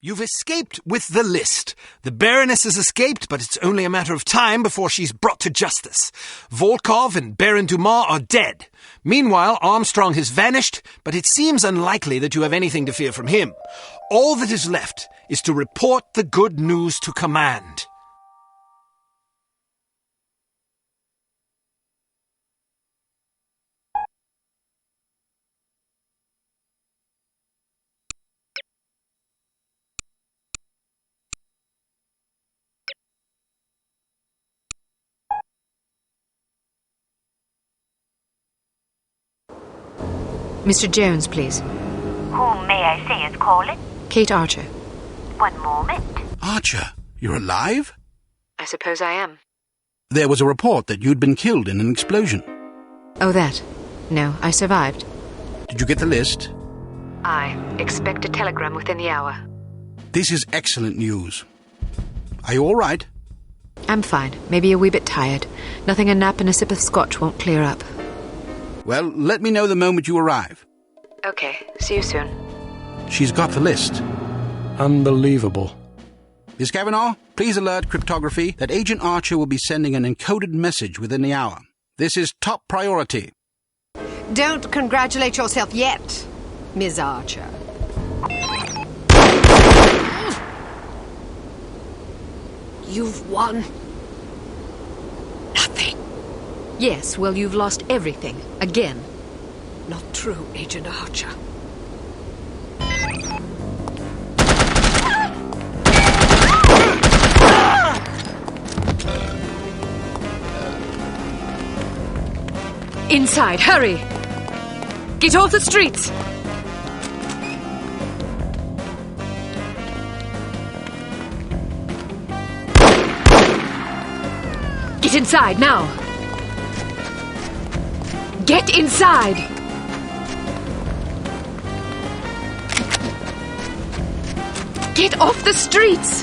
You've escaped with the list. The Baroness has escaped, but it's only a matter of time before she's brought to justice. Volkov and Baron Dumas are dead. Meanwhile, Armstrong has vanished, but it seems unlikely that you have anything to fear from him. All that is left is to report the good news to command. Mr. Jones, please. Whom may I say is calling? Kate Archer. One moment. Archer, you're alive? I suppose I am. There was a report that you'd been killed in an explosion. Oh, that? No, I survived. Did you get the list? I expect a telegram within the hour. This is excellent news. Are you all right? I'm fine. Maybe a wee bit tired. Nothing a nap and a sip of scotch won't clear up. Well, let me know the moment you arrive. Okay, see you soon. She's got the list. Unbelievable. Miss Kavanagh, please alert cryptography that Agent Archer will be sending an encoded message within the hour. This is top priority. Don't congratulate yourself yet, Miss Archer. You've won nothing. Yes, well, you've lost everything. Again. Not true, Agent Archer. Inside, hurry! Get off the streets! Get inside, now! Get inside! Get off the streets!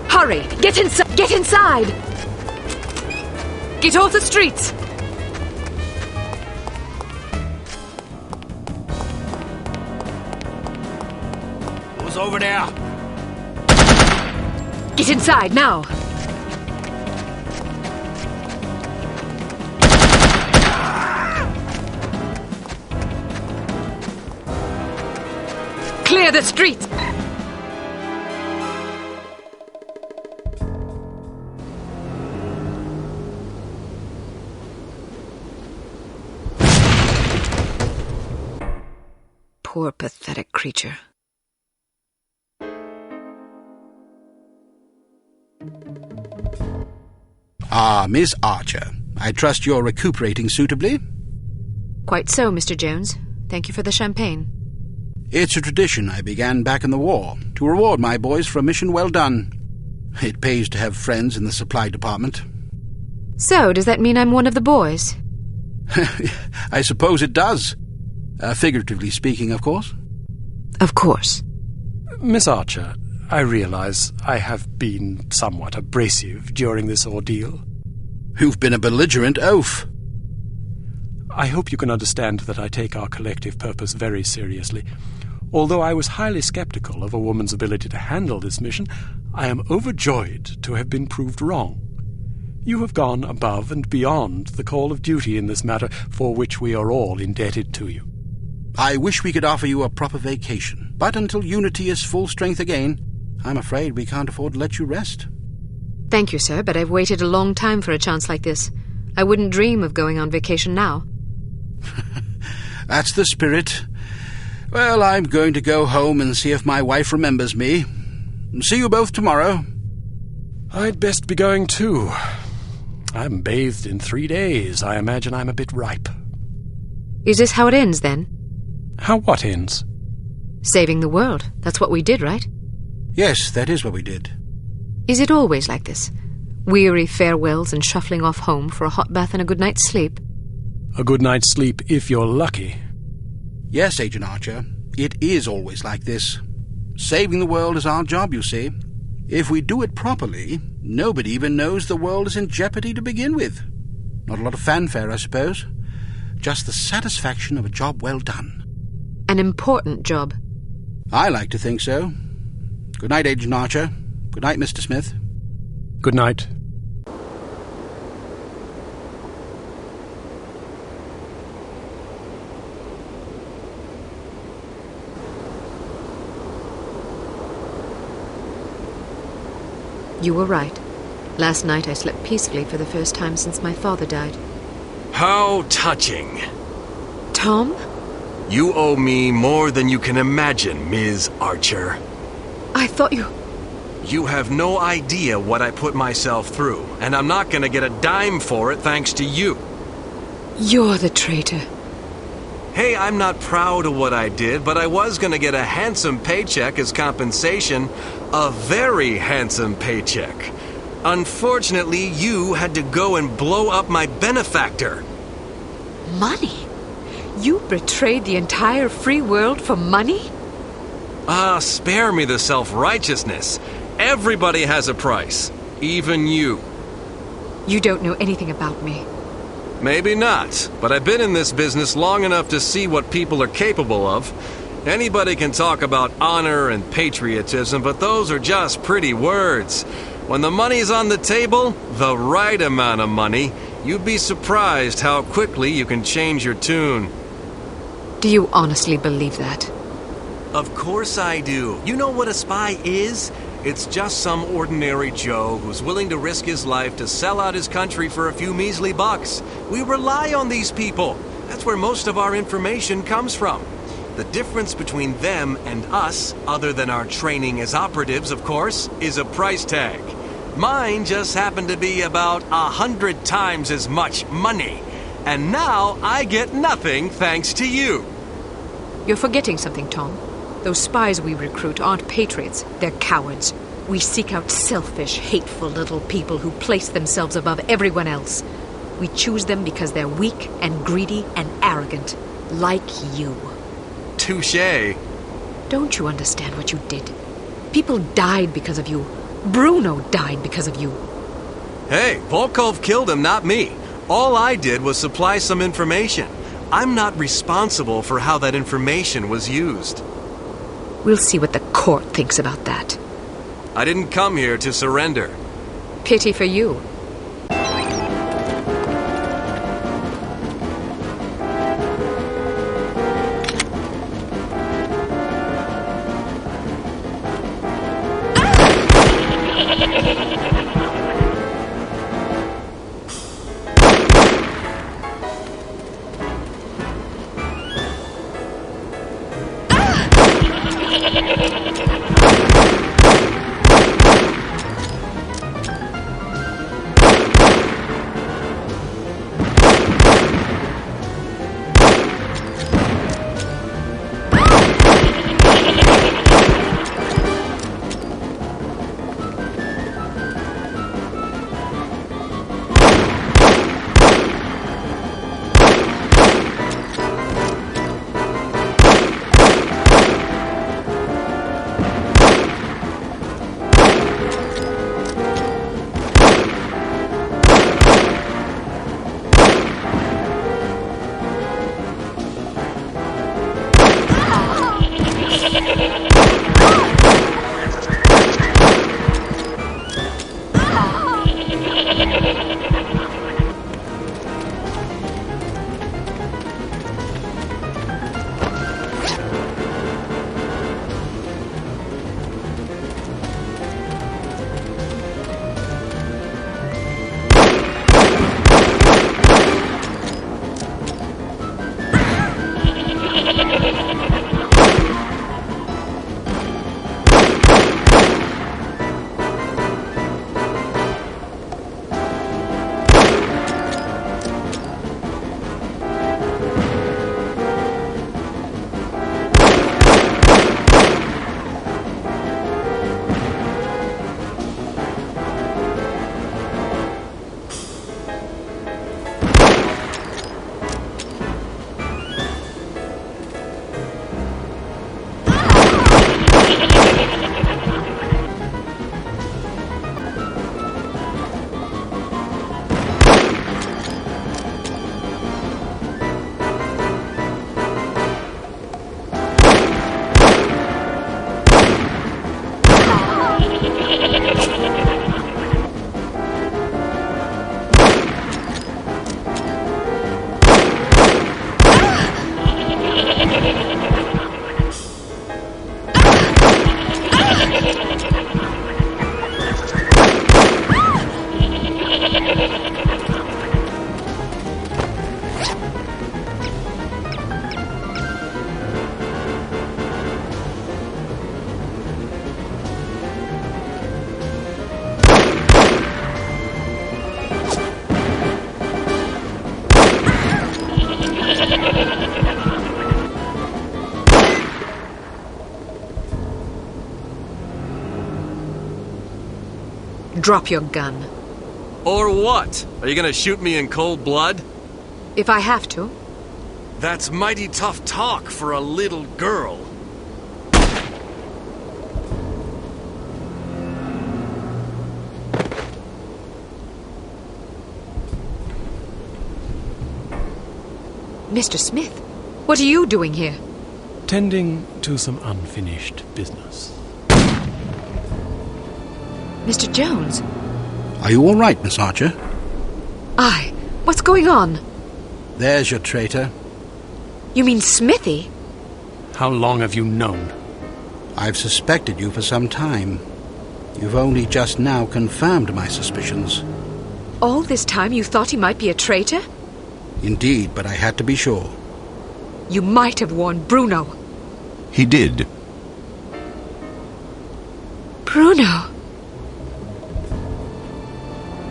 Hurry! Get inside! Get inside! Get off the streets! Who's over there? Get inside, now! Clear the streets! Poor, pathetic creature. Ah, Miss Archer. I trust you're recuperating suitably? Quite so, Mr. Jones. Thank you for the champagne. It's a tradition I began back in the war, to reward my boys for a mission well done. It pays to have friends in the supply department. So, does that mean I'm one of the boys? I suppose it does. Figuratively speaking, of course. Of course. Miss Archer, I realize I have been somewhat abrasive during this ordeal. You've been a belligerent oaf. I hope you can understand that I take our collective purpose very seriously. Although I was highly skeptical of a woman's ability to handle this mission, I am overjoyed to have been proved wrong. You have gone above and beyond the call of duty in this matter, for which we are all indebted to you. I wish we could offer you a proper vacation, but until Unity is full strength again, I'm afraid we can't afford to let you rest. Thank you, sir, but I've waited a long time for a chance like this. I wouldn't dream of going on vacation now. That's the spirit. Well, I'm going to go home and see if my wife remembers me. See you both tomorrow. I'd best be going too. I haven't bathed in 3 days. I imagine I'm a bit ripe. Is this how it ends, then? How what ends? Saving the world. That's what we did, right? Yes, that is what we did. Is it always like this? Weary farewells and shuffling off home for a hot bath and a good night's sleep? A good night's sleep if you're lucky. Yes, Agent Archer, it is always like this. Saving the world is our job, you see. If we do it properly, nobody even knows the world is in jeopardy to begin with. Not a lot of fanfare, I suppose. Just the satisfaction of a job well done. An important job. I like to think so. Good night, Agent Archer. Good night, Mr. Smith. Good night. You were right. Last night I slept peacefully for the first time since my father died. How touching. Tom? You owe me more than you can imagine, Ms. Archer. I thought you... You have no idea what I put myself through, and I'm not gonna get a dime for it thanks to you. You're the traitor. Hey, I'm not proud of what I did, but I was gonna get a handsome paycheck as compensation. A very handsome paycheck. Unfortunately, you had to go and blow up my benefactor. Money? You betrayed the entire free world for money? Spare me the self-righteousness. Everybody has a price. Even you. You don't know anything about me. Maybe not, but I've been in this business long enough to see what people are capable of. Anybody can talk about honor and patriotism, but those are just pretty words. When the money's on the table, the right amount of money, you'd be surprised how quickly you can change your tune. Do you honestly believe that? Of course I do. You know what a spy is? It's just some ordinary Joe who's willing to risk his life to sell out his country for a few measly bucks. We rely on these people. That's where most of our information comes from. The difference between them and us, other than our training as operatives, of course, is a price tag. Mine just happened to be about 100 times as much money. And now I get nothing thanks to you. You're forgetting something, Tom. Those spies we recruit aren't patriots, they're cowards. We seek out selfish, hateful little people who place themselves above everyone else. We choose them because they're weak and greedy and arrogant, like you. Touché. Don't you understand what you did? People died because of you. Bruno died because of you. Hey, Volkov killed him, not me. All I did was supply some information. I'm not responsible for how that information was used. We'll see what the court thinks about that. I didn't come here to surrender. Pity for you. Drop your gun. Or what? Are you gonna shoot me in cold blood? If I have to. That's mighty tough talk for a little girl. Mr. Smith, what are you doing here? Tending to some unfinished business. Mr. Jones? Are you all right, Miss Archer? Aye. What's going on? There's your traitor. You mean Smithy? How long have you known? I've suspected you for some time. You've only just now confirmed my suspicions. All this time you thought he might be a traitor? Indeed, but I had to be sure. You might have warned Bruno. He did. Bruno?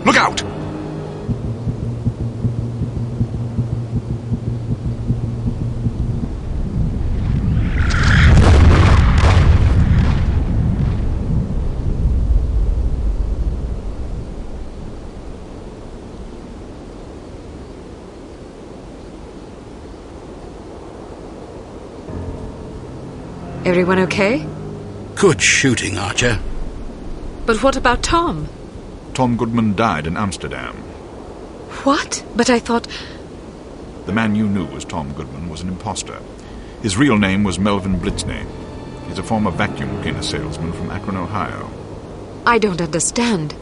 Look out! Everyone okay? Good shooting, Archer. But what about Tom? Tom Goodman died in Amsterdam. What? But I thought... The man you knew as Tom Goodman was an imposter. His real name was Melvin Blitzney. He's a former vacuum cleaner salesman from Akron, Ohio. I don't understand.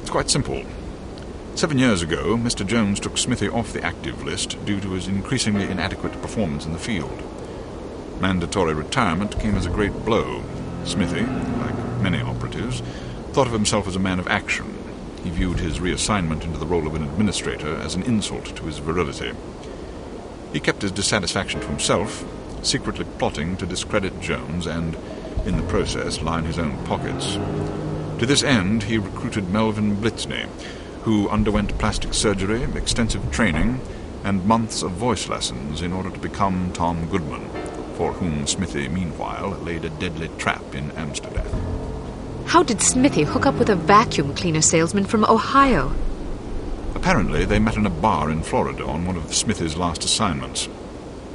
It's quite simple. 7 years ago, Mr. Jones took Smithy off the active list due to his increasingly inadequate performance in the field. Mandatory retirement came as a great blow. Smithy, like many operatives, thought of himself as a man of action. He viewed his reassignment into the role of an administrator as an insult to his virility. He kept his dissatisfaction to himself, secretly plotting to discredit Jones and, in the process, line his own pockets. To this end, he recruited Melvin Blitzney, who underwent plastic surgery, extensive training, and months of voice lessons in order to become Tom Goodman, for whom Smithy, meanwhile, laid a deadly trap in Amsterdam. How did Smithy hook up with a vacuum cleaner salesman from Ohio? Apparently, they met in a bar in Florida on one of Smithy's last assignments.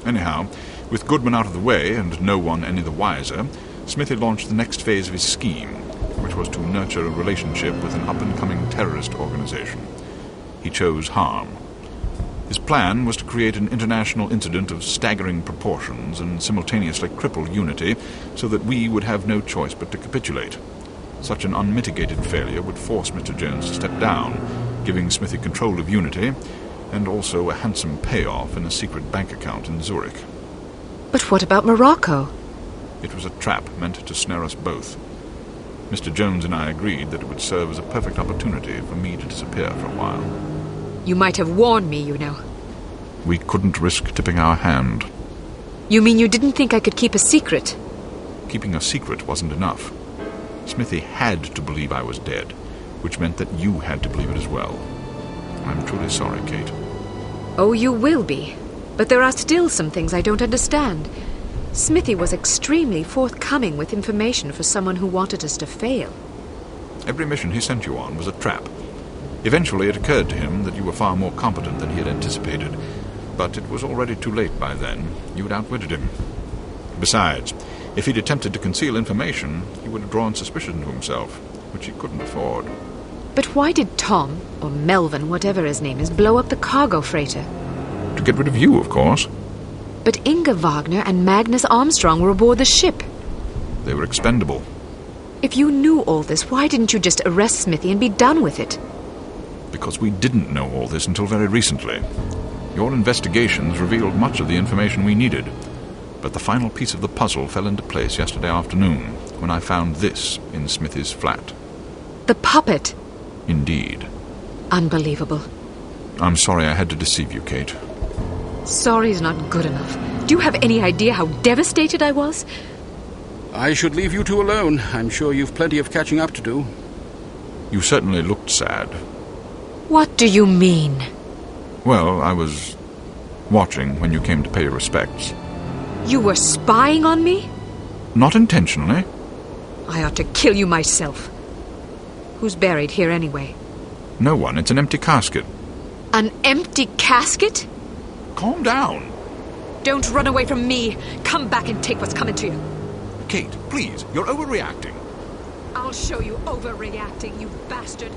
Anyhow, with Goodman out of the way and no one any the wiser, Smithy launched the next phase of his scheme, which was to nurture a relationship with an up-and-coming terrorist organization. He chose H.A.R.M. His plan was to create an international incident of staggering proportions and simultaneously cripple Unity so that we would have no choice but to capitulate. Such an unmitigated failure would force Mr. Jones to step down, giving Smithy control of Unity and also a handsome payoff in a secret bank account in Zurich. But what about Morocco? It was a trap meant to snare us both. Mr. Jones and I agreed that it would serve as a perfect opportunity for me to disappear for a while. You might have warned me, you know. We couldn't risk tipping our hand. You mean you didn't think I could keep a secret? Keeping a secret wasn't enough. Smithy had to believe I was dead, which meant that you had to believe it as well. I'm truly sorry, Kate. Oh, you will be. But there are still some things I don't understand. Smithy was extremely forthcoming with information for someone who wanted us to fail. Every mission he sent you on was a trap. Eventually it occurred to him that you were far more competent than he had anticipated, but it was already too late by then. You'd outwitted him. Besides, if he'd attempted to conceal information, he would have drawn suspicion to himself, which he couldn't afford. But why did Tom, or Melvin, whatever his name is, blow up the cargo freighter? To get rid of you, of course. But Inga Wagner and Magnus Armstrong were aboard the ship. They were expendable. If you knew all this, why didn't you just arrest Smithy and be done with it? Because we didn't know all this until very recently. Your investigations revealed much of the information we needed, but the final piece of the puzzle fell into place yesterday afternoon, when I found this in Smithy's flat. The puppet? Indeed. Unbelievable. I'm sorry I had to deceive you, Kate. Sorry's not good enough. Do you have any idea how devastated I was? I should leave you two alone. I'm sure you've plenty of catching up to do. You certainly looked sad. What do you mean? Well, I was watching when you came to pay your respects. You were spying on me? Not intentionally. I ought to kill you myself. Who's buried here anyway? No one. It's an empty casket. An empty casket? Calm down. Don't run away from me. Come back and take what's coming to you. Kate, please. You're overreacting. I'll show you overreacting, you bastard.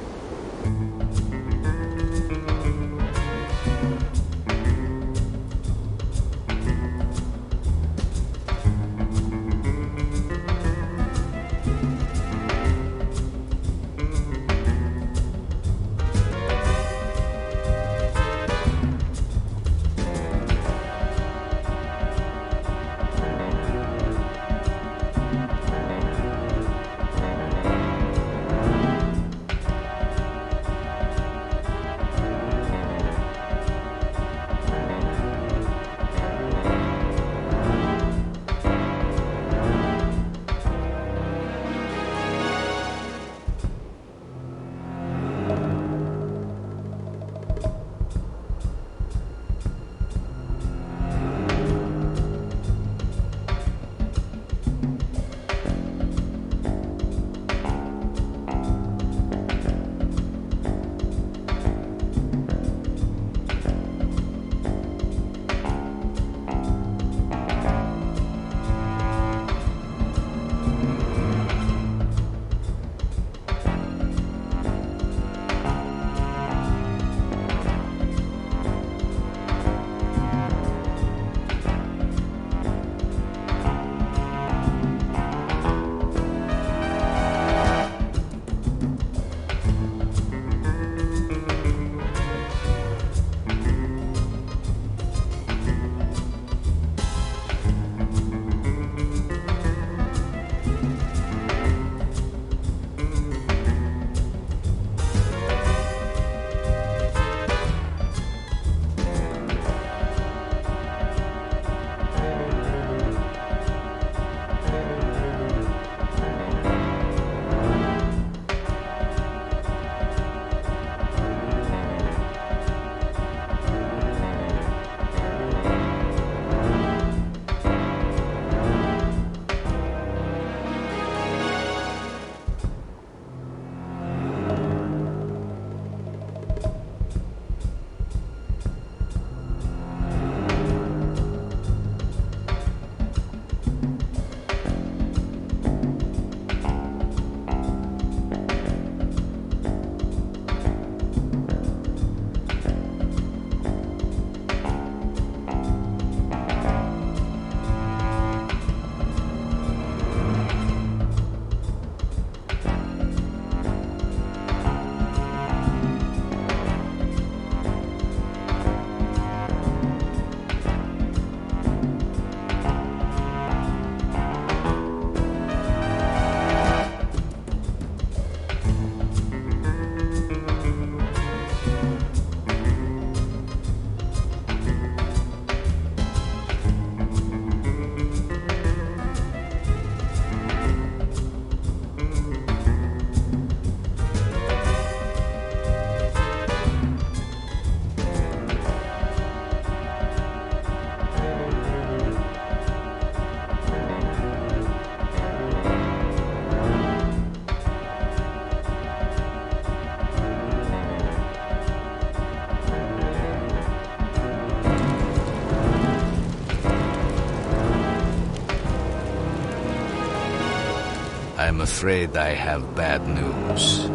I'm afraid I have bad news.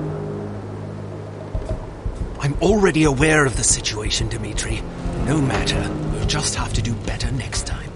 I'm already aware of the situation, Dimitri. No matter. We'll just have to do better next time.